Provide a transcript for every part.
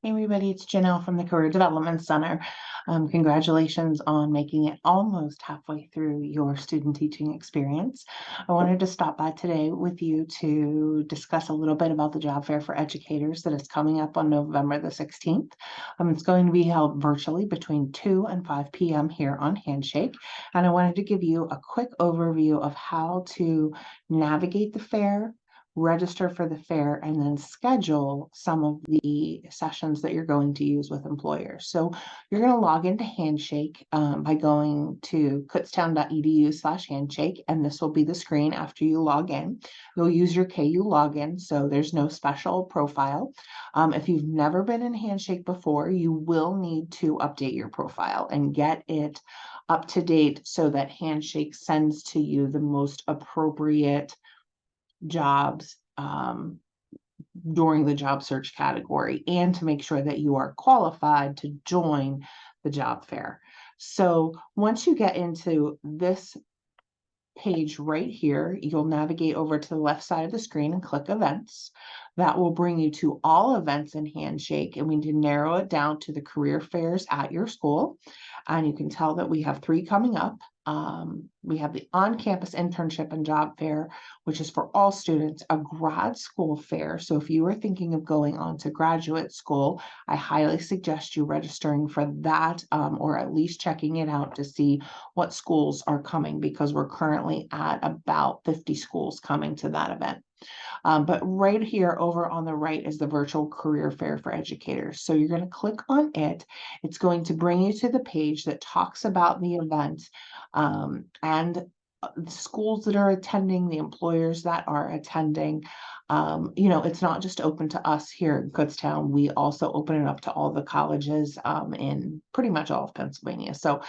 Hey everybody, it's Janelle from the Career Development Center. Congratulations on making it almost halfway through your student teaching experience. I wanted to stop by today with you to discuss a little bit about the job fair for educators that is coming up on November the 16th. It's going to be held virtually between 2 and 5 p.m. here on Handshake. And I wanted to give you a quick overview of how to navigate the fair, register for the fair, and then schedule some of the sessions that you're going to use with employers. So you're going to log into Handshake by going to kutztown.edu/handshake, and this will be the screen after you log in. You'll use your KU login, so there's no special profile. If you've never been in Handshake before, you will need to update your profile and get it up to date so that Handshake sends to you the most appropriate jobs during the job search category, and to make sure that you are qualified to join the job fair. So once you get into this page right here, you'll navigate over to the left side of the screen and click events. That will bring you to all events in Handshake, and we need to narrow it down to the career fairs at your school. And you can tell that we have 3 coming up. We have the on-campus internship and job fair, which is for all students, a grad school fair. So if you are thinking of going on to graduate school, I highly suggest you registering for that, or at least checking it out to see what schools are coming, because we're currently at about 50 schools coming to that event. But right here over on the right is the virtual career fair for educators. So you're going to click on it. It's going to bring you to the page that talks about the event, and the schools that are attending, the employers that are attending. It's not just open to us here in Kutztown. We also open it up to all the colleges in pretty much all of Pennsylvania. So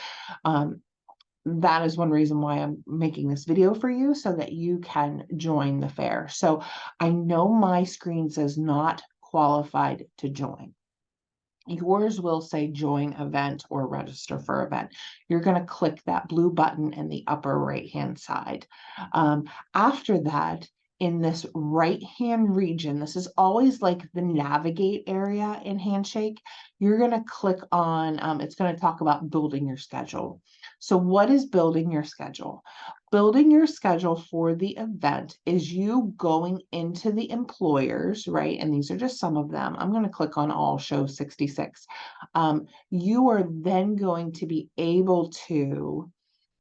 that is one reason why I'm making this video for you, so that you can join the fair. So I know my screen says not qualified to join. Yours will say join event or register for event. You're going to click that blue button in the upper right hand side. After that, in this right hand region, this is always like the navigate area in Handshake. You're going to click on, it's going to talk about building your schedule. So what is building your schedule? Building your schedule for the event is you going into the employers, right? And these are just some of them. I'm going to click on all, show 66. You are then going to be able to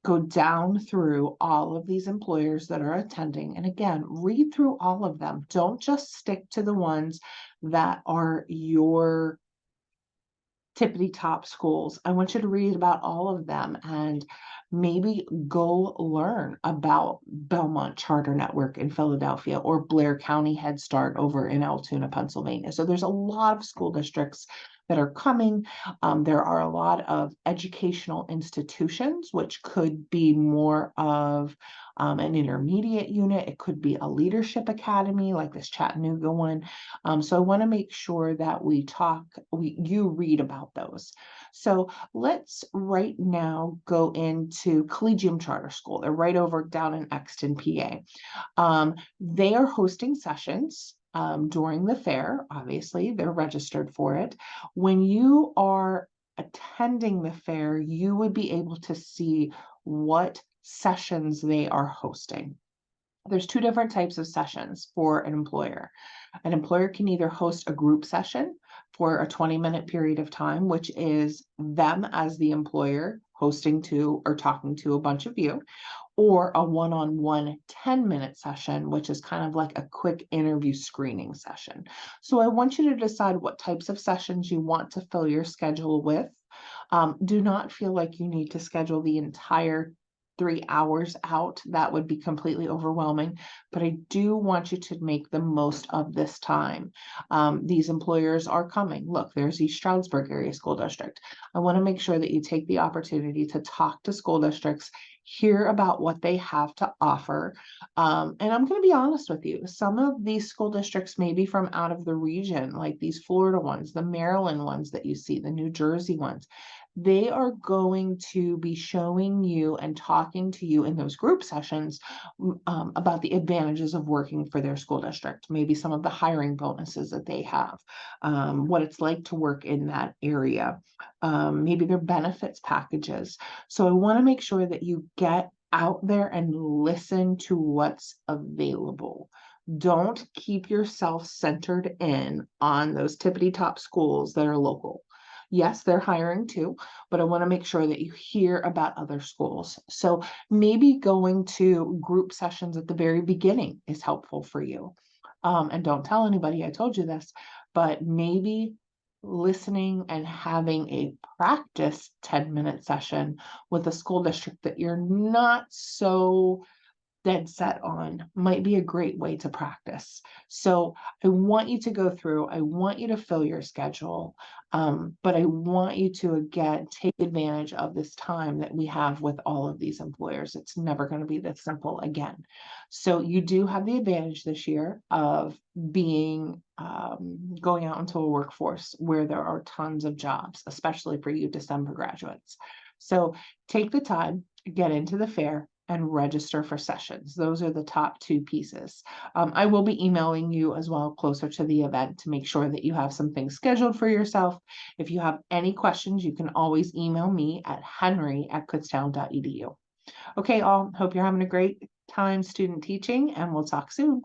go down through all of these employers that are attending. And again, read through all of them. Don't just stick to the ones that are your tippity top schools. I want you to read about all of them and maybe go learn about Belmont Charter Network in Philadelphia or Blair County Head Start over in Altoona, Pennsylvania. So there's a lot of school districts that are coming. There are a lot of educational institutions, which could be more of an intermediate unit. It could be a leadership academy like this Chattanooga one. So I want to make sure that you read about those. So let's right now go into Collegium Charter School. They're right over down in Exton, PA. They are hosting sessions during the fair. Obviously, they're registered for it. When you are attending the fair, you would be able to see what sessions they are hosting. There's 2 different types of sessions for an employer. An employer can either host a group session for a 20-minute period of time, which is them as the employer hosting to or talking to a bunch of you, or a one-on-one 10-minute session, which is kind of like a quick interview screening session. So I want you to decide what types of sessions you want to fill your schedule with. Do not feel like you need to schedule the entire 3 hours out. That would be completely overwhelming, but I do want you to make the most of this time. These employers are coming. Look, there's East Stroudsburg Area School District. I want to make sure that you take the opportunity to talk to school districts, hear about what they have to offer. And I'm going to be honest with you, some of these school districts may be from out of the region, like these Florida ones, the Maryland ones that you see, the New Jersey ones. they are going to be showing you and talking to you in those group sessions about the advantages of working for their school district, maybe some of the hiring bonuses that they have, what it's like to work in that area, maybe their benefits packages. So I want to make sure that you get out there and listen to what's available. Don't keep yourself centered in on those tippity top schools that are local. Yes, they're hiring too, but I want to make sure that you hear about other schools. So maybe going to group sessions at the very beginning is helpful for you. And don't tell anybody I told you this, but maybe listening and having a practice 10-minute session with a school district that you're not so dead set on might be a great way to practice. So I want you to go through, I want you to fill your schedule, but I want you to, again, take advantage of this time that we have with all of these employers. It's never going to be this simple again. So you do have the advantage this year of being going out into a workforce where there are tons of jobs, especially for you December graduates. So take the time, get into the fair, and register for sessions. Those are the top two pieces. I will be emailing you as well closer to the event to make sure that you have some things scheduled for yourself. If you have any questions, you can always email me at henry@kutztown.edu. Okay, all, hope you're having a great time student teaching, and we'll talk soon.